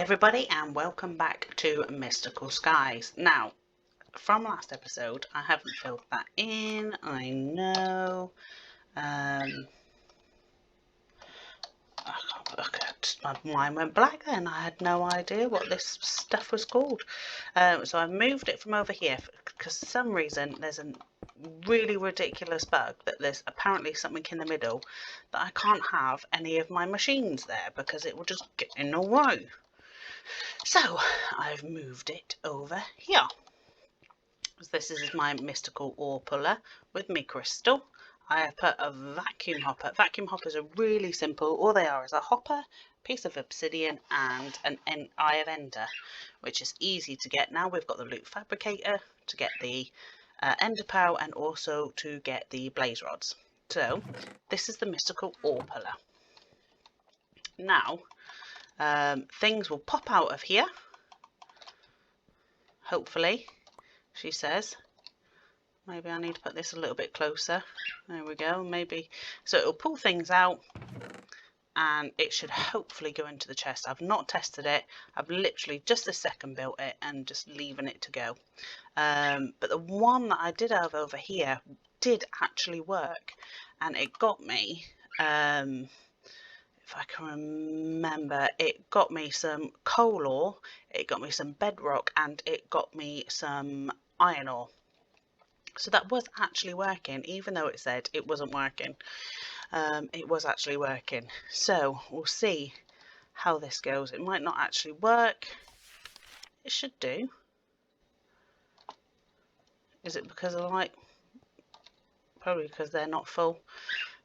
everybody, and welcome back to Mystical Skies. Now, from last episode, I haven't filled that in, I know. My mind went blank then. I had no idea what this stuff was called. So I moved it from over here because for some reason there's a really ridiculous bug that there's apparently something in the middle that I can't have any of my machines there because it will just get in the way. So I've moved it over here. This is my mystical ore puller with me crystal. I have put a vacuum hopper. Vacuum hoppers are really simple. All they are is a hopper, piece of obsidian, and an eye of ender, which is easy to get. Now we've got the loot fabricator to get the ender pearl and also to get the blaze rods. So this is the mystical ore puller. Now things will pop out of here, hopefully, she says. Maybe I need to put this a little bit closer. There we go. Maybe. So it'll pull things out and it should hopefully go into the chest. I've not tested it. I've literally just a second built it and just leaving it to go. But the one that I did have over here did actually work, and it got me, if I can remember, it got me some coal ore, it got me some bedrock, and it got me some iron ore. So that was actually working, even though it said it wasn't working. It was actually working. So we'll see how this goes. It might not actually work. It should do. Is it because of the light? Probably because they're not full.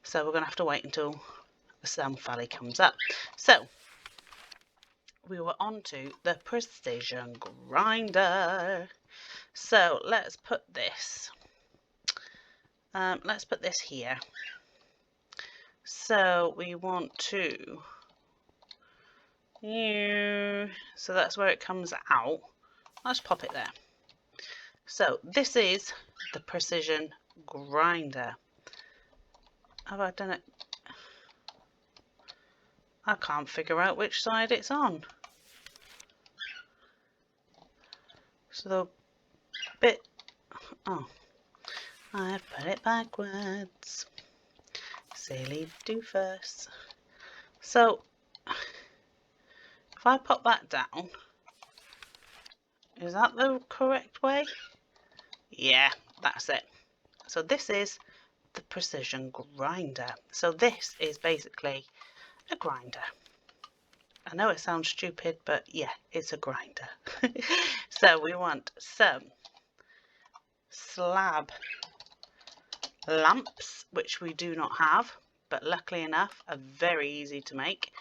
So we're going to have to wait until the Sun Valley comes up. So we were on to the precision grinder. So let's put this. Let's put this here. So we want to. So that's where it comes out. Let's pop it there. So this is the precision grinder. Have I done it? I can't figure out which side it's on. So the bit. Oh. I've put it backwards. Silly doofus. So, if I pop that down, is that the correct way? Yeah, that's it. So this is the precision grinder. So this is basically a grinder. I know it sounds stupid, but yeah, it's a grinder. So we want some slab lamps, which we do not have, but luckily enough are very easy to make.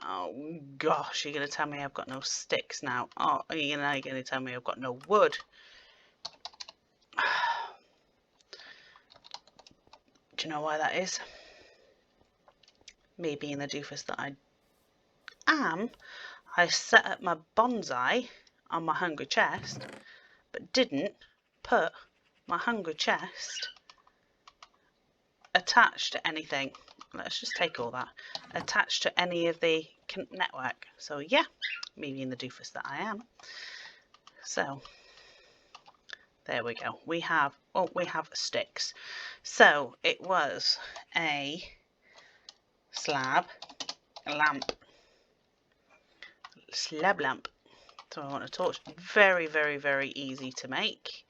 Oh gosh, you're going to tell me I've got no sticks now. Oh, you're going to tell me I've got no wood. Do you know why that is? Me being the doofus that I am, I set up my bonsai on my hungry chest, but didn't put my hungry chest attached to anything. Let's just take all that. Attached to any of the network. So yeah, me being the doofus that I am. So there we go. We have sticks. So it was a slab lamp. So I want a torch. Very, very, very easy to make.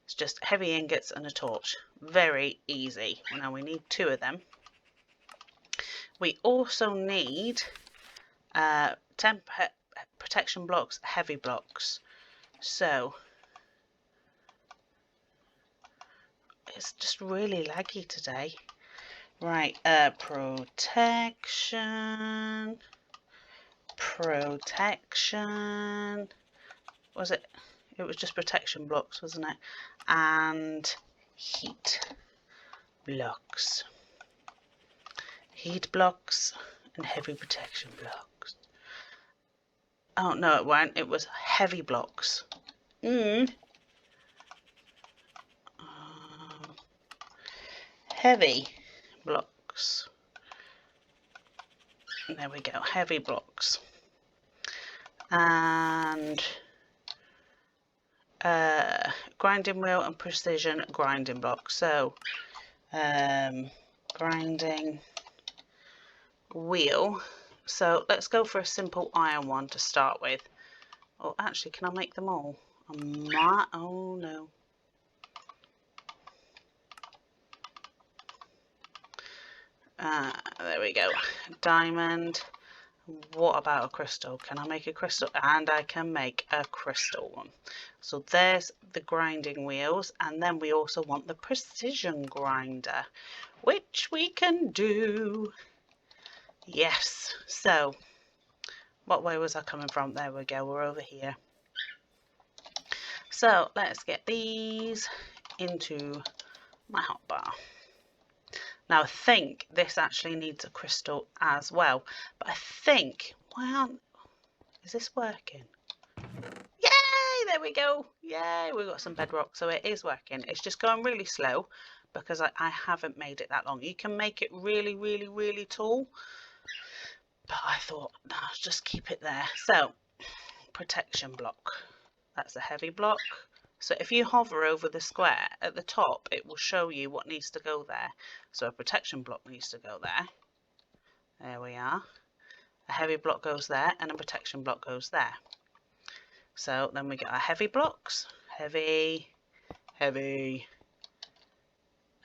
It's just heavy ingots and a torch. Very easy. Now we need 2 of them. We also need 10 protection blocks, heavy blocks. So it's just really laggy today. Right, protection. Was it? It was just protection blocks, wasn't it? And heat blocks. Heat blocks and heavy protection blocks. Oh, no, it weren't. It was heavy blocks. Heavy blocks. There we go, heavy blocks. And grinding wheel and precision grinding block. So grinding wheel. So let's go for a simple iron one to start with. Oh, actually, can I make them all? I might. Oh no. There we go. Diamond. What about a crystal? Can I make a crystal? And I can make a crystal one. So there's the grinding wheels, and then we also want the precision grinder, which we can do. Yes. So what way was I coming from? There we go, we're over here. So let's get these into my hotbar. Now I think this actually needs a crystal as well, but I think, well, is this working? Yay, there we go. Yay, we've got some bedrock, so it is working. It's just going really slow because I haven't made it that long. You can make it really, really, really tall, but I thought, no, just keep it there. So, protection block. That's a heavy block. So if you hover over the square at the top, it will show you what needs to go there. So a protection block needs to go there. There we are. A heavy block goes there and a protection block goes there. So then we get our heavy blocks. Heavy, heavy.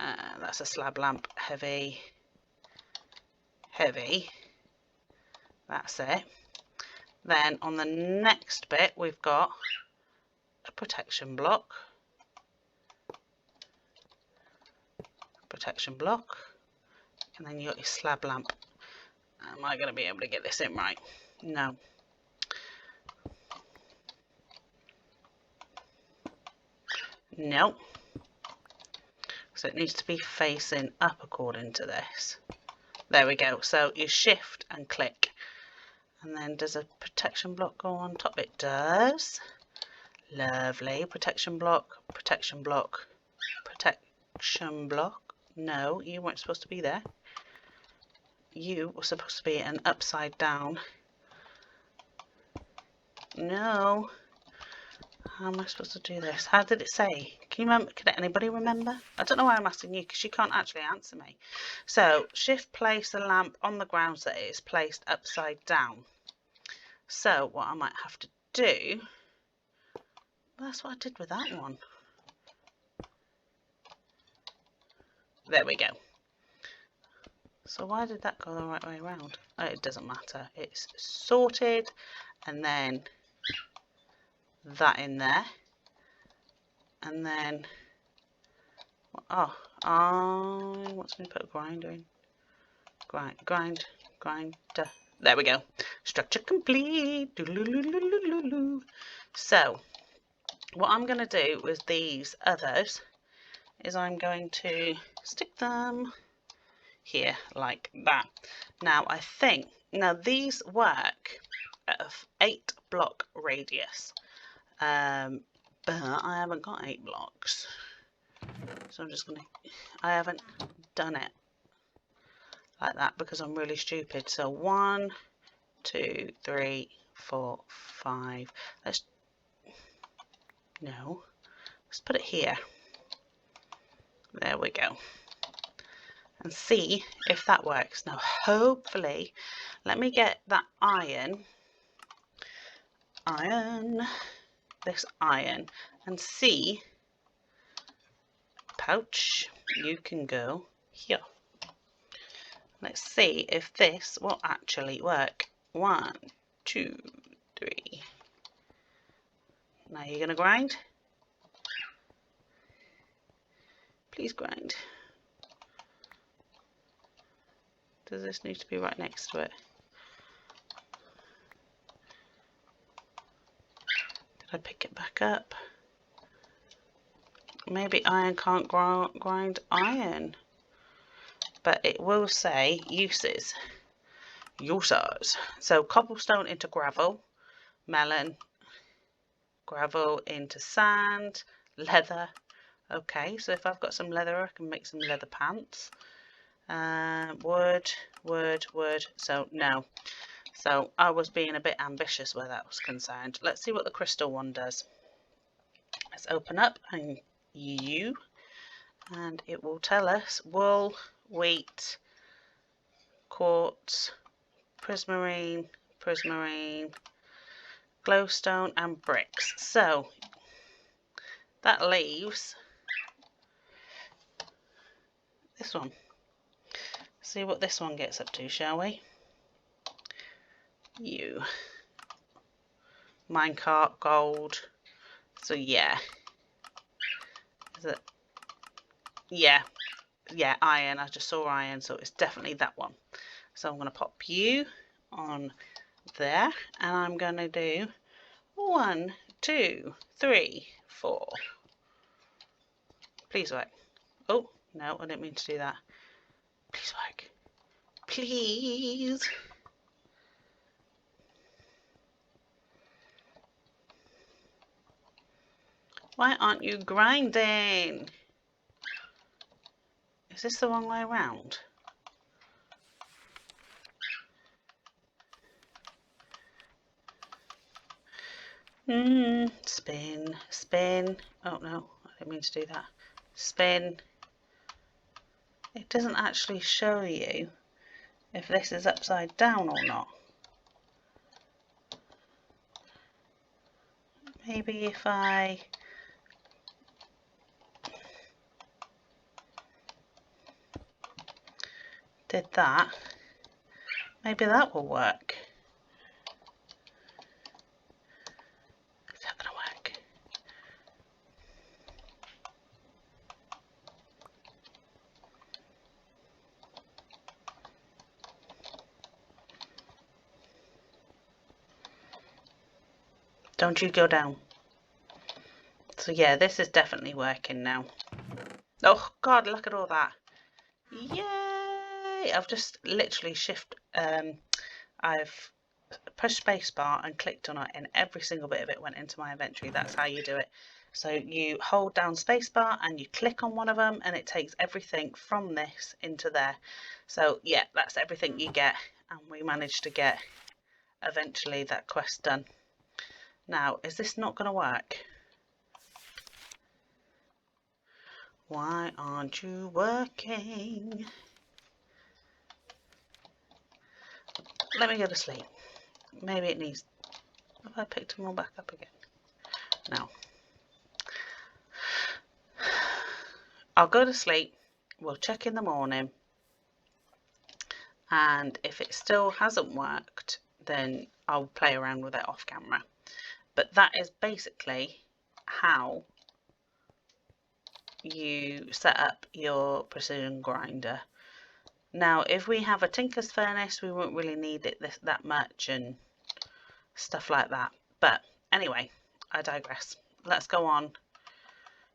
That's a slab lamp. Heavy, heavy. That's it. Then on the next bit, we've got a protection block, and then you got your slab lamp. Am I going to be able to get this in right? No. No. So it needs to be facing up according to this. There we go. So you shift and click, and then does a protection block go on top? It does. Lovely. Protection block, protection block, protection block. No, you weren't supposed to be there. You were supposed to be an upside down. No. How am I supposed to do this? How did it say? Can you remember? Can anybody remember? I don't know why I'm asking you because you can't actually answer me. So shift place the lamp on the ground so that it is placed upside down. So what I might have to do, that's what I did with that one. There we go. So why did that go the right way around? Oh, it doesn't matter. It's sorted, and then that in there, and then what's going to put a grinder in? Grinder. There we go. Structure complete. So what I'm going to do with these others is I'm going to stick them here like that. Now I think, now these work at an 8 block radius, but I haven't got 8 blocks, so I'm just gonna, I haven't done it like that because I'm really stupid. So 1, 2, 3, 4, 5. Let's put it here. There we go. And see if that works. Now hopefully, let me get that this iron, and see, pouch, you can go here. Let's see if this will actually work. 1, 2, 3. Now you're going to grind. Please grind. Does this need to be right next to it? Did I pick it back up? Maybe iron can't grind iron. But it will say uses. So cobblestone into gravel, melon, gravel into sand, leather. Okay, so if I've got some leather, I can make some leather pants. Wood. So no. So I was being a bit ambitious where that was concerned. Let's see what the crystal one does. Let's open up and it will tell us wool, wheat, quartz, prismarine, glowstone and bricks. So that leaves this one. See what this one gets up to, shall we? Minecart, gold. So yeah. Is it? Yeah, iron. I just saw iron, so it's definitely that one. So I'm going to pop you on there, and I'm going to do 1, 2, 3, 4. Please work. Oh, no, I didn't mean to do that. Please work. Please. Why aren't you grinding? Is this the wrong way around? Spin, spin. Oh no, I didn't mean to do that. Spin. It doesn't actually show you if this is upside down or not. Maybe if I did that, maybe that will work. Is that going to work? Don't you go down. So yeah, this is definitely working now. Oh God, look at all that. Yay! I've just literally I've pushed spacebar and clicked on it, and every single bit of it went into my inventory. That's how you do it. So you hold down spacebar and you click on one of them, and it takes everything from this into there. So yeah, that's everything you get, and we managed to get eventually that quest done. Now, is this not going to work? Why aren't you working? Let me go to sleep. Maybe it needs... Have I picked them all back up again? No. I'll go to sleep. We'll check in the morning. And if it still hasn't worked, then I'll play around with it off camera. But that is basically how you set up your precision grinder. Now, if we have a tinker's furnace, we won't really need it that much and stuff like that. But anyway, I digress. Let's go on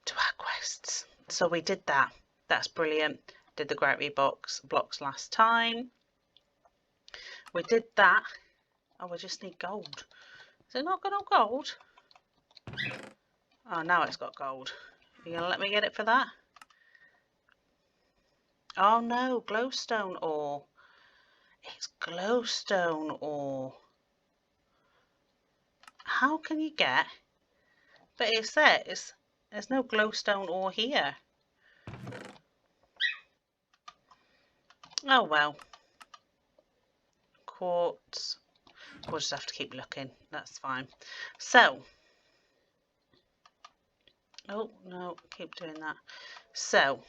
to our quests. So we did that. That's brilliant. Did the gravity blocks last time. We did that. Oh, we just need gold. Is it not got no gold? Oh, now it's got gold. Are you going to let me get it for that? Oh no, glowstone ore. It's glowstone ore. How can you get... But it says there's no glowstone ore here. Oh well. Quartz. We'll just have to keep looking. That's fine. So. Oh no, keep doing that. So.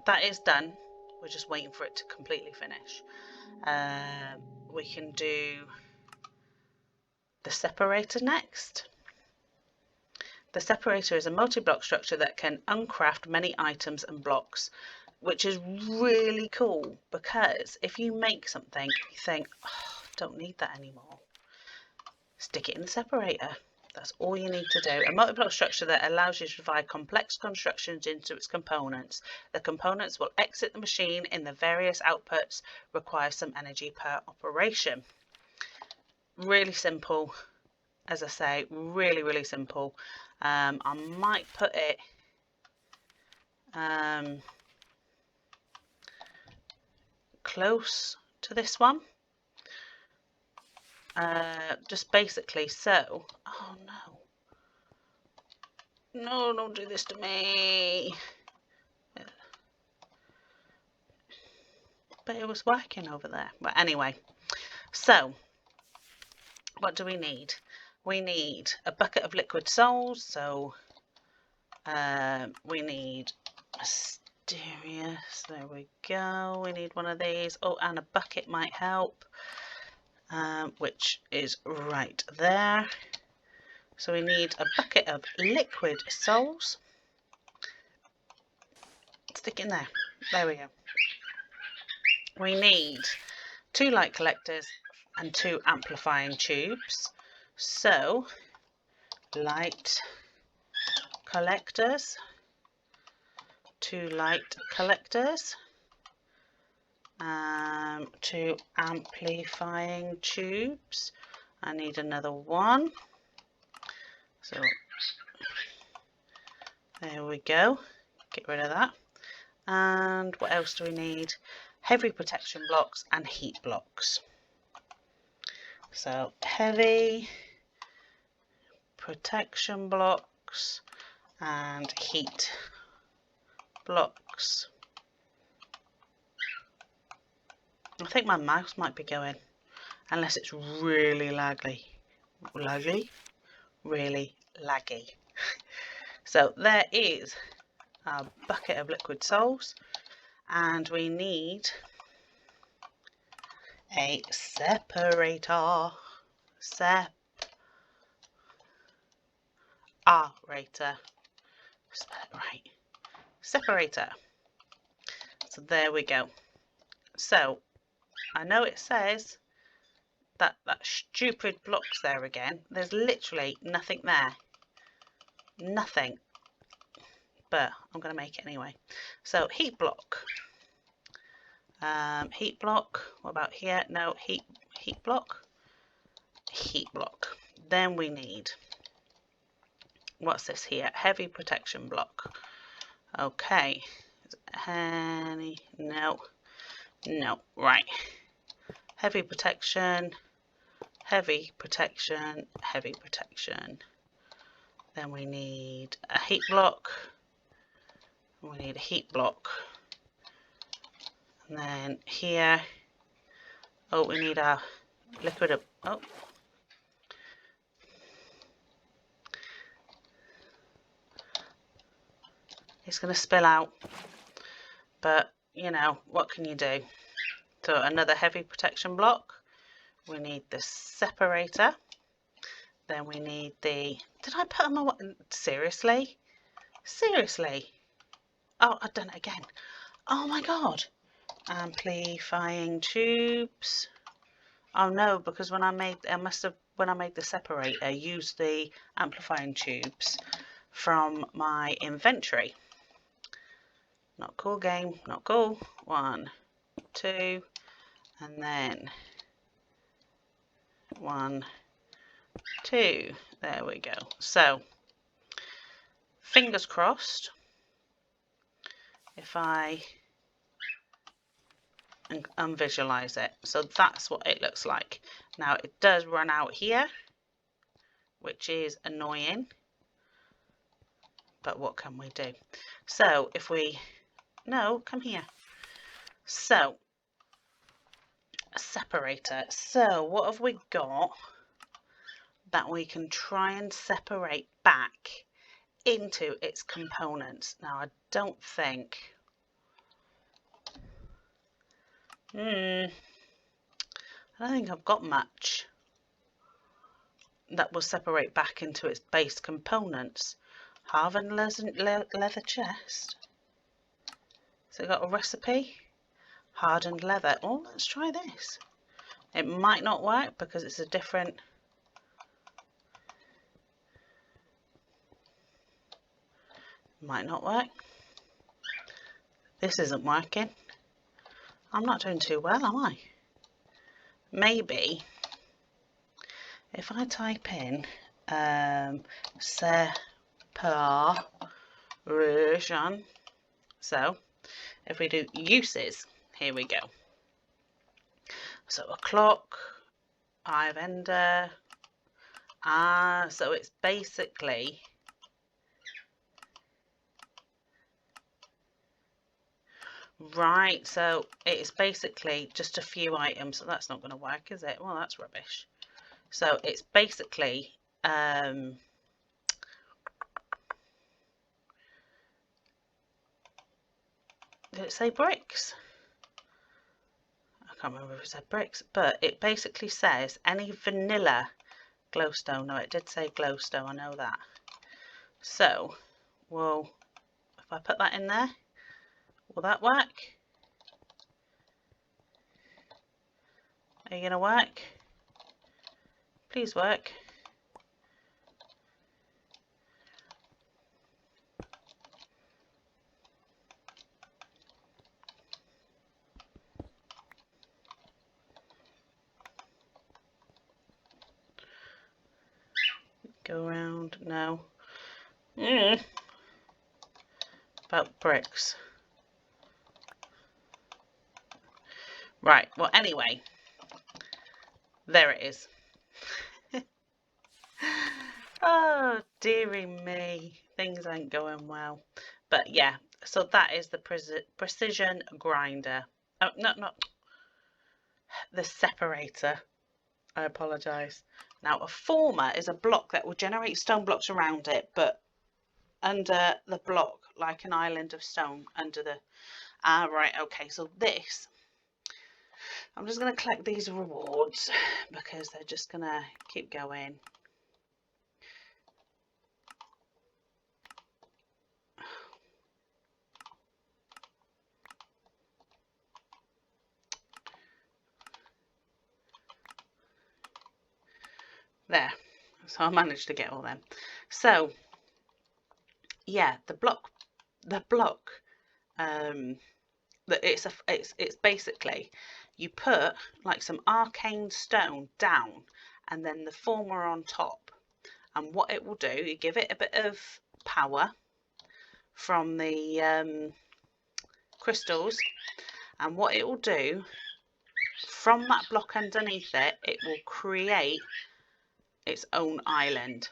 That is done. We're just waiting for it to completely finish. We can do the separator next. The separator is a multi-block structure that can uncraft many items and blocks, which is really cool because if you make something, you think, oh, don't need that anymore. Stick it in the separator. That's all you need to do. A multi-block structure that allows you to divide complex constructions into its components. The components will exit the machine in the various outputs, require some energy per operation. Really simple, as I say, really, really simple. I might put it close to this one. Just basically so. Oh no. No, don't do this to me. But it was working over there. But anyway, so what do we need? We need a bucket of liquid souls. So we need Mysterious. There we go. We need one of these. Oh, and a bucket might help. Which is right there. So we need a bucket of liquid souls. Stick in there. There we go. We need 2 light collectors and 2 amplifying tubes. So light collectors, 2 light collectors, 2 amplifying tubes. I need another one. So there we go. Get rid of that. And what else do we need? Heavy protection blocks and heat blocks. So heavy protection blocks and heat blocks. I think my mouse might be going, unless it's really really laggy. So there is a bucket of liquid souls, and we need a separator. Separator. So there we go. So I know it says that stupid block's there again. There's literally nothing there. Nothing. But I'm going to make it anyway. So heat block. Heat block. What about here? No, heat block. Heat block. Then we need, what's this here? Heavy protection block. Okay. No. Right. Heavy protection. Heavy protection. Heavy protection. Then we need a heat block. We need a heat block. And then here, oh, we need our liquid, oh. It's going to spill out, but you know, what can you do? So another heavy protection block. We need the separator. Then we need the, did I put them away? Seriously? Oh, I've done it again. Oh my God. Amplifying tubes. Oh no, because when I made, when I made the separator, I used the amplifying tubes from my inventory. Not cool game, not cool. 1, 2, and then 1, 2. There we go. So, fingers crossed, if I visualize it. So that's what it looks like. Now it does run out here, which is annoying, but what can we do? So if we, no, come here. So a separator. So what have we got that we can try and separate back into its components? Now I don't think, I don't think I've got much that will separate back into its base components. Hardened leather chest. So it got a recipe. Hardened leather. Oh, let's try this. It might not work because it's a different. Might not work. This isn't working. I'm not doing too well, am I? Maybe if I type in separation, so if we do uses, here we go. So a clock, I've ender. So it's basically right. So it's basically just a few items. So that's not going to work, is it? Well, that's rubbish. So it's basically did it say bricks? I can't remember if it said bricks, but it basically says any vanilla glowstone. No, it did say glowstone, I know that. So, well, if I put that in there, will that work? Are you going to work? Please work. Go around, no. About bricks. Right, well anyway, there it is. Oh, dearie me, things ain't going well. But yeah, so that is the precision grinder. Oh, not the separator. I apologise. Now, a former is a block that will generate stone blocks around it, but under the block, like an island of stone under the... right, okay, so this... I'm just going to collect these rewards because they're just going to keep going. There, so I managed to get all them. So yeah, the block that it's basically you put like some arcane stone down and then the former on top, and what it will do, you give it a bit of power from the crystals, and what it will do from that block underneath it, it will create its own island.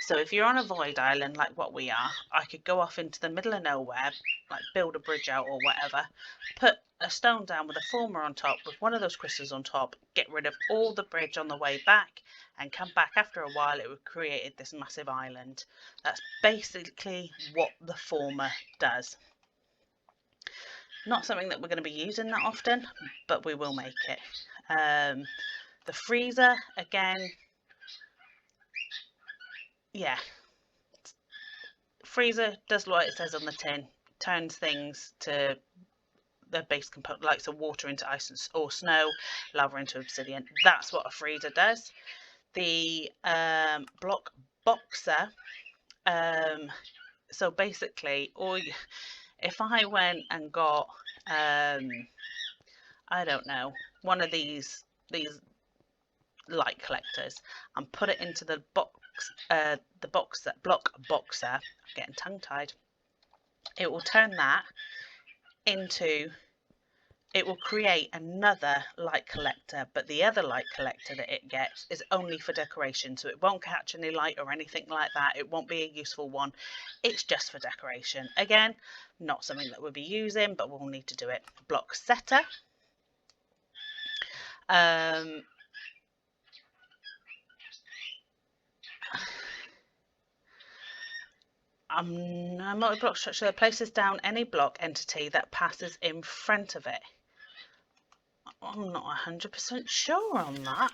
So if you're on a void island like what we are, I could go off into the middle of nowhere, like build a bridge out or whatever, put a stone down with a former on top with one of those crystals on top, get rid of all the bridge on the way back, and come back after a while, it would have created this massive island. That's basically what the former does. Not something that we're going to be using that often, but we will make it. The freezer, again, yeah, freezer does what it says on the tin, turns things to the base component, like so water into ice or snow, lava into obsidian. That's what a freezer does. The block boxer, so basically, if I went and got I don't know, one of these light collectors and put it into the block boxer, I'm getting tongue tied, it will turn that into, it will create another light collector, but the other light collector that it gets is only for decoration, so it won't catch any light or anything like that. It won't be a useful one, it's just for decoration. Again, not something that we'll be using, but we'll need to do it. Block setter, a multi-block structure that places down any block entity that passes in front of it. I'm not 100% sure on that.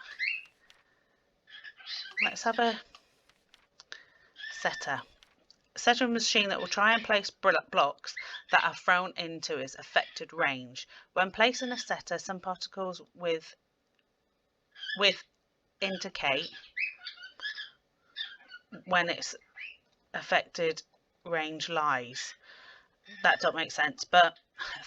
Let's have a setter. Setter a machine that will try and place blocks that are thrown into its affected range. When placing a setter, some particles with indicate when its affected range lies. That don't make sense, but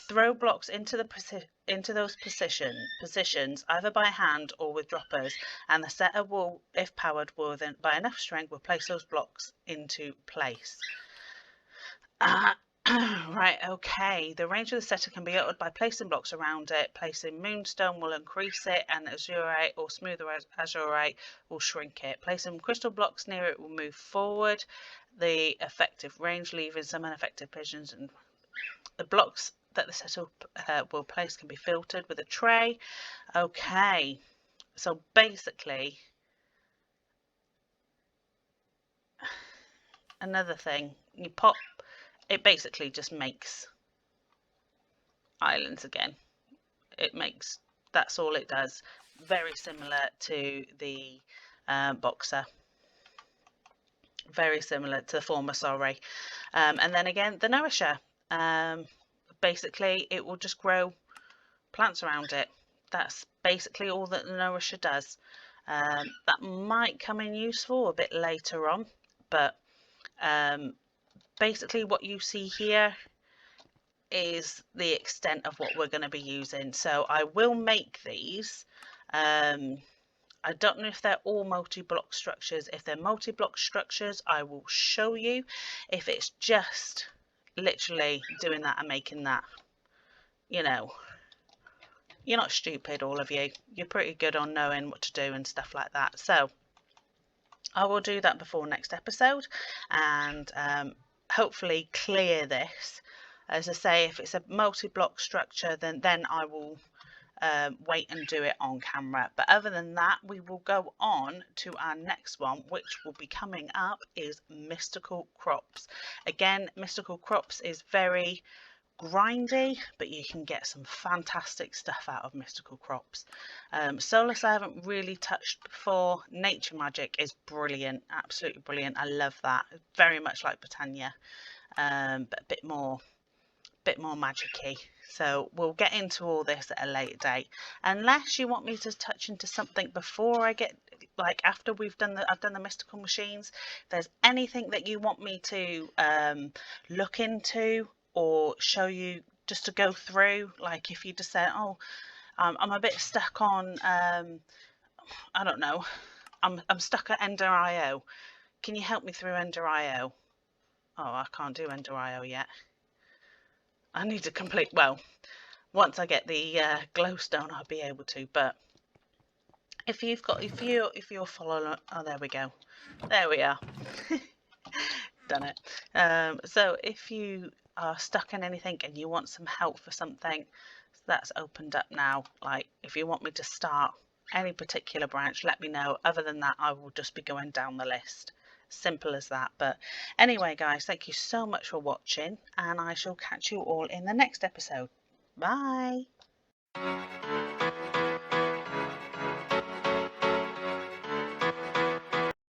throw blocks into those positions either by hand or with droppers, and the setter will, if powered, will then by enough strength will place those blocks into place. Right, okay. The range of the setter can be altered by placing blocks around it. Placing moonstone will increase it, and azurite or smoother azurite will shrink it. Placing crystal blocks near it will move forward the effective range, leaving some ineffective positions. And the blocks that the setter will place can be filtered with a tray. Okay, so basically, another thing, you pop, it basically just makes islands again. It makes, that's all it does. Very similar to the boxer. Very similar to the former, sorry. And then again, the nourisher. Basically, it will just grow plants around it. That's basically all that the nourisher does. That might come in useful a bit later on, but basically what you see here is the extent of what we're going to be using. So I will make these. I don't know if they're all multi-block structures. If they're multi-block structures, I will show you. If it's just literally doing that and making that, you know, you're not stupid, all of you. You're pretty good on knowing what to do and stuff like that. So I will do that before next episode and hopefully clear this. As I say, if it's a multi-block structure, then I will wait and do it on camera. But other than that, we will go on to our next one, which will be coming up, is Mystical Crops. Again, Mystical Crops is very grindy, but you can get some fantastic stuff out of Mystical Crops. Solus I haven't really touched before. Nature Magic is brilliant, absolutely brilliant. I love that. Very much like Botania, but a bit more magic-y. So we'll get into all this at a later date, unless you want me to touch into something before I get, like after I've done the mystical machines. If there's anything that you want me to look into or show you, just to go through, like if you just say, oh, I'm a bit stuck on I don't know, I'm stuck at Ender IO, can you help me through Ender IO? Oh, I can't do Ender IO yet. I need to complete, well, once I get the glowstone I'll be able to. But if you're following, oh, there we go, there we are. Done it. So if you are stuck in anything and you want some help for something, that's opened up now. Like if you want me to start any particular branch, let me know. Other than that, I will just be going down the list. Simple as that. But anyway, guys, thank you so much for watching, and I shall catch you all in the next episode. Bye.